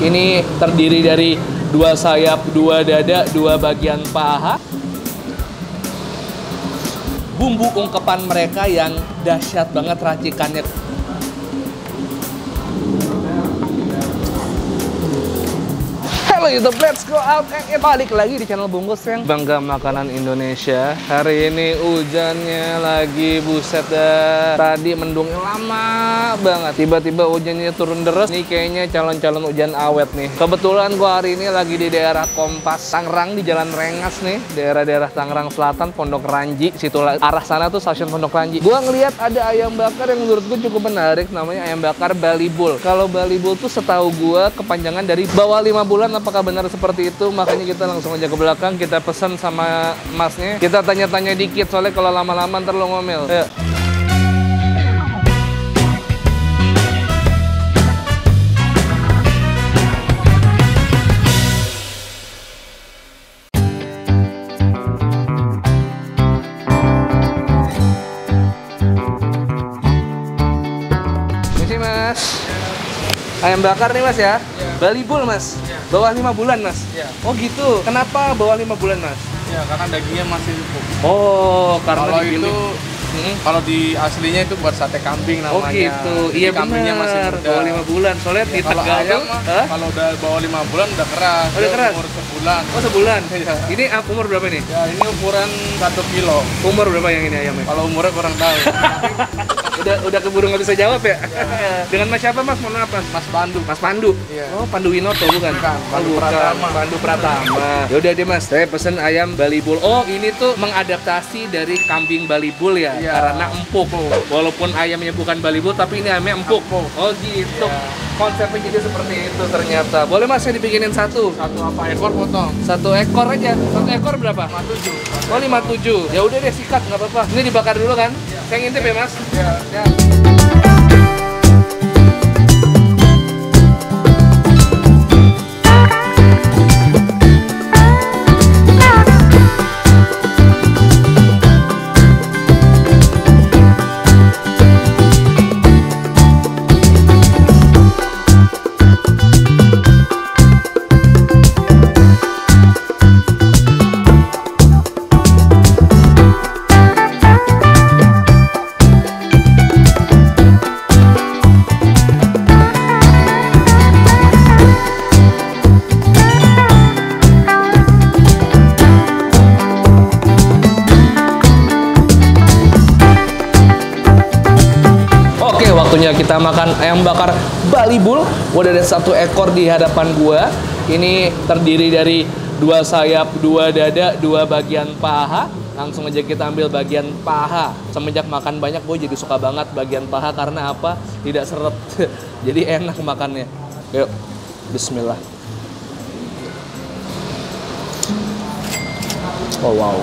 Ini terdiri dari 2 sayap, 2 dada, 2 bagian paha. Bumbu ungkepan mereka yang dahsyat banget racikannya. Halo YouTube, let's go out and eat. Balik lagi di channel Bungkus yang bangga makanan Indonesia. Hari ini hujannya lagi buset dah. Tadi mendungnya lama banget. Tiba-tiba hujannya turun deras. Ini kayaknya calon-calon hujan awet nih. Kebetulan gua hari ini lagi di daerah Kompas, Tangerang, di Jalan Rengas nih. Daerah-daerah Tangerang Selatan, Pondok Ranji. Situ arah sana tuh stasiun Pondok Ranji. Gua ngeliat ada ayam bakar yang menurut gua cukup menarik. Namanya ayam bakar Bali Bull. Kalau Bali Bull tuh setahu gua kepanjangan dari bawah 5 bulan. Apakah benar seperti itu? Makanya kita langsung aja ke belakang, kita pesan sama masnya. Kita tanya-tanya dikit, soalnya kalau lama-lama ntar lo ngomel. Ayo. Ini mas, ayam bakar nih mas ya? Bali Bull mas? Ya. Bawah 5 bulan mas? Ya. Oh gitu, kenapa bawah 5 bulan mas? Ya karena dagingnya masih empuk. Oh, karena kalau dipilih. Itu kalau di aslinya itu buat sate kambing namanya. Oh gitu, iya kambingnya masih muda. Bawah 5 bulan, soalnya ya, di kalau Tegal ayam tuh kalau udah bawah 5 bulan udah keras. Oh, udah keras? Umur sebulan. Oh sebulan? Ya. Ini umur berapa nih? Ya ini ukuran 1 kilo. Umur berapa yang ini ayamnya? Kalau umurnya kurang tahu. udah keburu nggak bisa jawab ya? Dengan mas siapa mas? Mohon maaf mas. Mas Pandu. Mas Pandu? Iya. Oh Pandu Winoto bukan? Bukan, Pandu bukan. Pratama. Pandu Pratama. Yaudah deh mas, saya pesen ayam Bali Bull. Oh ini tuh mengadaptasi dari kambing Bali Bull ya? Iya. Karena empuk. Walaupun ayamnya bukan Bali Bull, tapi ini ayamnya empuk. Oh gitu. Iya. Konsepnya jadi seperti itu ternyata. Boleh mas saya dibikinin satu? Satu apa ekor potong? 1 ekor aja. 1 ekor berapa? 57. Oh 57. Ya udah deh sikat nggak apa-apa. Ini dibakar dulu kan? Iya. Saya ngintip ya mas. Ya. Ya. Waktunya kita makan ayam bakar Bali Bull. Udah ada 1 ekor di hadapan gua. Ini terdiri dari 2 sayap, 2 dada, 2 bagian paha. Langsung aja kita ambil bagian paha. Semenjak makan banyak gue jadi suka banget bagian paha karena apa? Tidak seret. Jadi enak makannya. Yuk, bismillah. Oh wow.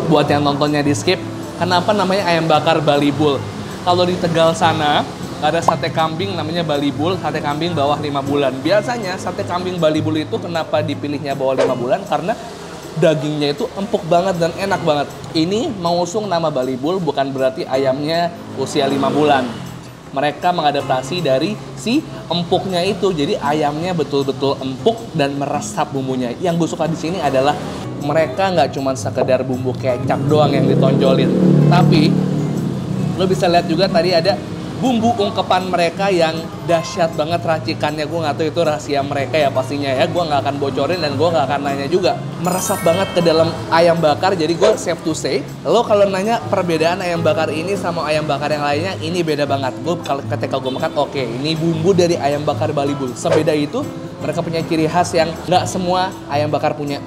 Buat yang nontonnya di skip, kenapa namanya ayam bakar Bali Bull? Kalau di Tegal sana ada sate kambing namanya Bali Bull, sate kambing bawah 5 bulan. Biasanya sate kambing Bali Bull itu kenapa dipilihnya bawah 5 bulan? Karena dagingnya itu empuk banget dan enak banget. Ini mengusung nama Bali Bull bukan berarti ayamnya usia 5 bulan. Mereka mengadaptasi dari si empuknya itu, jadi ayamnya betul-betul empuk dan meresap bumbunya. Yang gue suka di sini adalah mereka nggak cuma sekedar bumbu kecap doang yang ditonjolin, tapi lo bisa lihat juga tadi ada bumbu ungkepan mereka yang dahsyat banget racikannya. Gue nggak tahu itu rahasia mereka ya pastinya ya. Gue nggak akan bocorin dan gue nggak akan nanya juga. Meresap banget ke dalam ayam bakar. Jadi gue safe to say, lo kalau nanya perbedaan ayam bakar ini sama ayam bakar yang lainnya, ini beda banget. Gue ketika gue makan, oke, ini bumbu dari ayam bakar Bali Bull. Sebeda itu, mereka punya ciri khas yang nggak semua ayam bakar punya.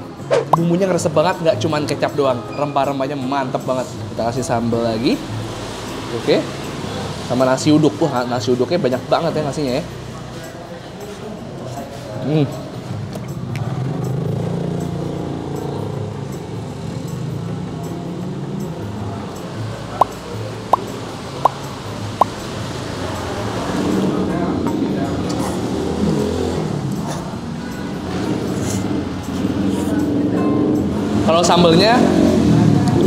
Bumbunya ngeresep banget, nggak cuman kecap doang. Rempah-rempahnya mantep banget. Kita kasih sambal lagi. Oke. Sama nasi uduk. Wah, nasi uduknya banyak banget ya nasinya ya. Kalau sambalnya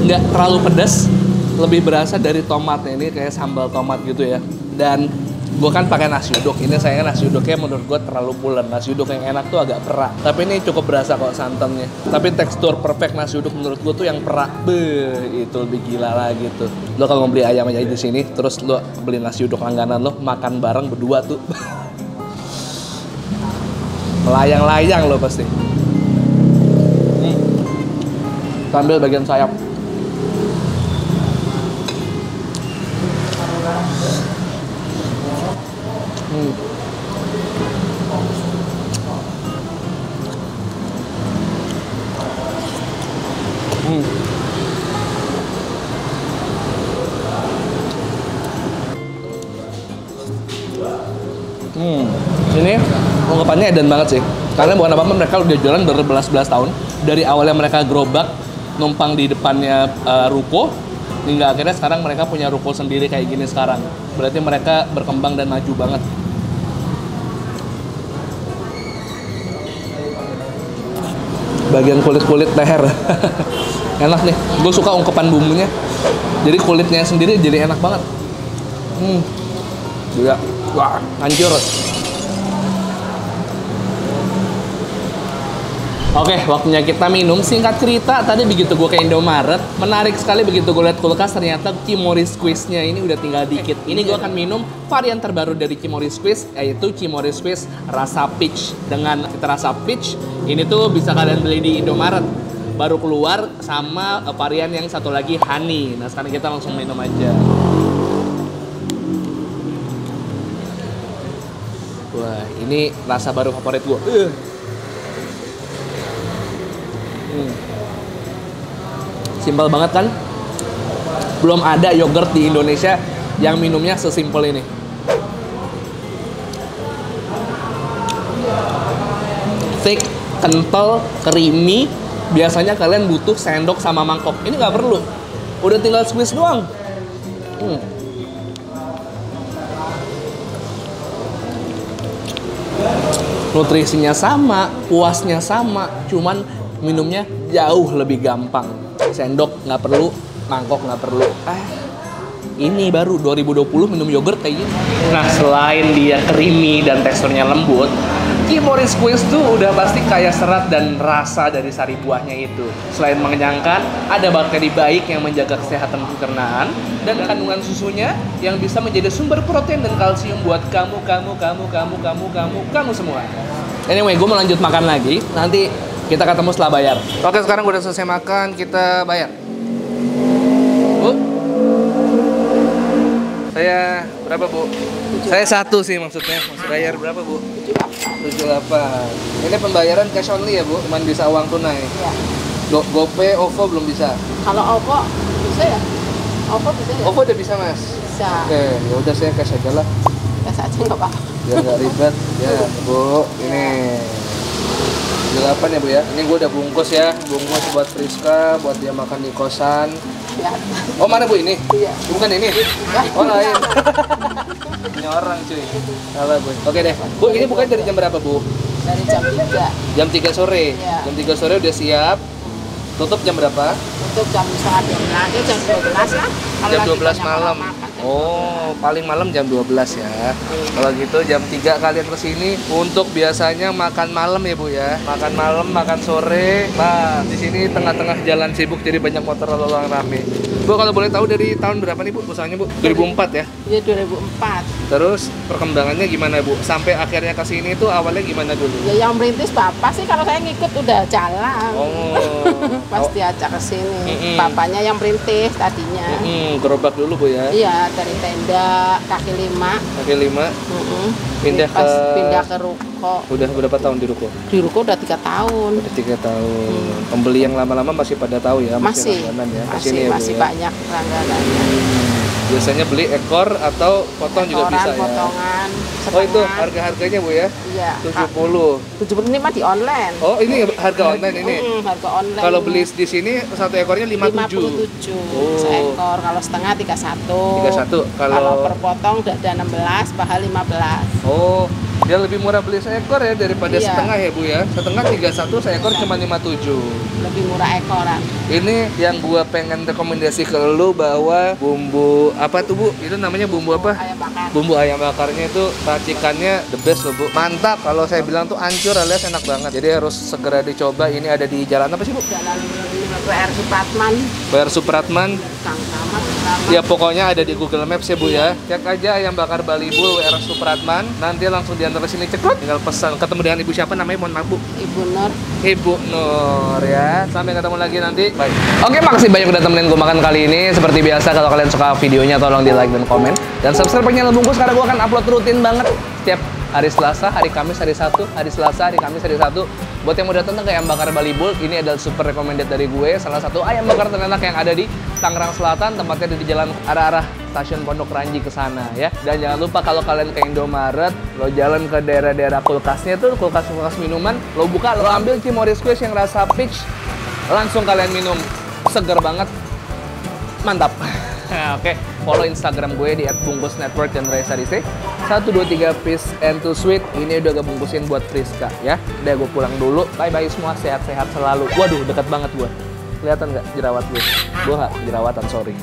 nggak terlalu pedas, lebih berasa dari tomatnya. Ini kayak sambal tomat gitu ya. Dan gue kan pakai nasi uduk. Ini sayangnya nasi uduknya menurut gue terlalu pulen. Nasi uduk yang enak tuh agak perak. Tapi ini cukup berasa kok santannya. Tapi tekstur perfect nasi uduk menurut gue tuh yang perak. Beuh, itu lebih gila lagi tuh. Lo kalau mau beli ayam aja di sini, terus lo beli nasi uduk langganan lo, makan bareng berdua tuh. Melayang-layang lo pasti. Sambil bagian sayap. Ini ungkapannya edan banget sih. Karena bukan apa-apa, mereka udah jualan berbelas-belas tahun. Dari awalnya mereka gerobak, numpang di depannya ruko, hingga akhirnya sekarang mereka punya ruko sendiri kayak gini sekarang. Berarti mereka berkembang dan maju banget. Bagian kulit-kulit leher. Enak nih, gue suka ungkepan bumbunya. Jadi kulitnya sendiri jadi enak banget. Juga, wah, hancur. Oke, waktunya kita minum. Singkat cerita, tadi begitu gue ke Indomaret, menarik sekali begitu gue lihat kulkas, ternyata Cimory Squeeze-nya ini udah tinggal dikit. Ini gue akan minum varian terbaru dari Cimory Squeeze, yaitu Cimory Squeeze rasa peach. Dengan cita rasa peach, ini tuh bisa kalian beli di Indomaret. Baru keluar sama varian yang satu lagi honey. Nah, sekarang kita langsung minum aja. Wah, ini rasa baru favorit gue. Simpel banget kan? Belum ada yogurt di Indonesia yang minumnya sesimpel ini. Thick, kental, creamy. Biasanya kalian butuh sendok sama mangkok. Ini nggak perlu. Udah tinggal squeeze doang. Nutrisinya sama, puasnya sama, cuman minumnya jauh lebih gampang. Sendok nggak perlu, mangkok nggak perlu. Ini baru 2020 minum yogurt kayak gini. Nah, selain dia creamy dan teksturnya lembut, Cimory Squeeze tuh udah pasti kaya serat dan rasa dari sari buahnya itu. Selain mengenyangkan, ada bakteri baik yang menjaga kesehatan pencernaan, dan kandungan susunya yang bisa menjadi sumber protein dan kalsium buat kamu semua. Anyway, gue mau lanjut makan lagi. Nanti kita ketemu setelah bayar. Oke, sekarang gue udah selesai makan, kita bayar. Bu, saya berapa, Bu? 78. Saya satu sih maksudnya. Maksud bayar berapa, Bu? 78. Ini pembayaran cash only ya, Bu? Cuman bisa uang tunai? Iya. GoPay, OVO belum bisa? Kalau OVO bisa ya? OVO bisa ya? OVO udah bisa, Mas? Bisa. Oke, ya udah saya cash aja lah. Cash aja nggak apa-apa. Biar nggak ribet. Ya, Bu. Ini 8 ya, Bu ya? Ini gue udah bungkus ya. Bungkus buat Priska, buat dia makan di kosan. Ya. Oh, mana, Bu, ini? Iya. Bukan ini? Oh, lain. Ini orang, cuy. Salah, Bu. Oke deh. Bu, ini bukan dari jam berapa, Bu? Dari jam 3. Jam 3 sore? Iya. Jam 3 sore udah siap. Tutup jam berapa? Untuk jam setengah 12, jam 12 lah. Jam 12 malam. Oh, paling malam jam 12 ya. Kalau gitu jam 3 kalian kesini untuk biasanya makan malam ya, Bu ya. Makan malam, makan sore. Nah, di sini tengah-tengah jalan sibuk jadi banyak motor lalu lalang rame. Bu, kalau boleh tahu dari tahun berapa nih Bu usahanya Bu? 2004 ya? Iya 2004. Terus perkembangannya gimana Bu? Sampai akhirnya ke sini tuh awalnya gimana dulu? Ya yang merintis bapak sih, kalau saya ngikut udah jalan. Oh. Pas diajak ke sini. Bapaknya yang merintis tadinya. Gerobak dulu Bu ya? Iya, dari tenda kaki 5. Kaki 5. Pindah Pas ke... pindah ke ruko. Udah berapa tahun di ruko? Di ruko udah 3 tahun. Udah 3 tahun. Pembeli yang lama-lama masih pada tahu ya? Masih, langganan ya? masih, ya, Bu, masih ya? banyak langganannya. Biasanya beli ekor atau potong juga Koran, bisa ya? potongan, Oh itu setengah. harga-harganya Bu ya? Iya. 70. 70 ini mah di online. Oh ini harga online ini? Harga online. Kalau beli di sini satu ekornya 57. 57 Oh. seekor, kalau setengah 31. 31. Kalau per potong udah ada 16, paha 15. Oh, dia lebih murah beli seekor ya daripada Iya. setengah ya Bu ya? Setengah 31, seekor cuma 57. Lebih murah ekoran. Ini yang gua pengen rekomendasi ke lu bahwa bumbu apa tuh Bu? Itu namanya bumbu apa? Ayam bakar. Bumbu ayam bakarnya itu racikannya the best loh Bu. Mantap, kalau saya bilang tuh hancur alias enak banget. Jadi harus segera dicoba. Ini ada di jalan apa sih Bu? Jalan PR Supratman. PR Supratman. Kang Tamat. Tamat. Ya pokoknya ada di Google Maps ya Bu ya. Cek aja ayam bakar Bali Bu WR Supratman. Nanti langsung diantar ke sini cekrut. Tinggal pesan. Ketemu dengan ibu siapa namanya? Mohon maaf Bu. Ibu Nur. Ibu Nur ya. Sampai ketemu lagi nanti. Bye. Oke, makasih banyak udah temenin gue makan kali ini. Seperti biasa kalau kalian suka videonya tolong di like dan komen dan subscribe channel Bungkus karena gue akan upload rutin banget setiap hari Selasa, hari Kamis, hari Sabtu, hari Selasa, hari Kamis, hari Sabtu. Buat yang mau datang ke ayam bakar Bali Bull, ini adalah super recommended dari gue. Salah satu ayam bakar terenak yang ada di Tangerang Selatan, tempatnya di jalan arah-arah stasiun Pondok Ranji ke sana ya. Dan jangan lupa kalau kalian ke Indomaret, lo jalan ke daerah-daerah kulkasnya tuh, kulkas-kulkas minuman, lo buka, lo ambil Cimory Squeeze yang rasa peach, langsung kalian minum. Seger banget, mantap. Oke, follow Instagram gue di @bungkusnetwork dan Raisa Rise. 1, 2, 3 piece and two sweet. Ini udah gue bungkusin buat Friska ya. Udah gue pulang dulu. Bye bye semua, sehat-sehat selalu. Waduh, dekat banget gue. Kelihatan nggak jerawat gue? Gue nggak jerawatan, sorry.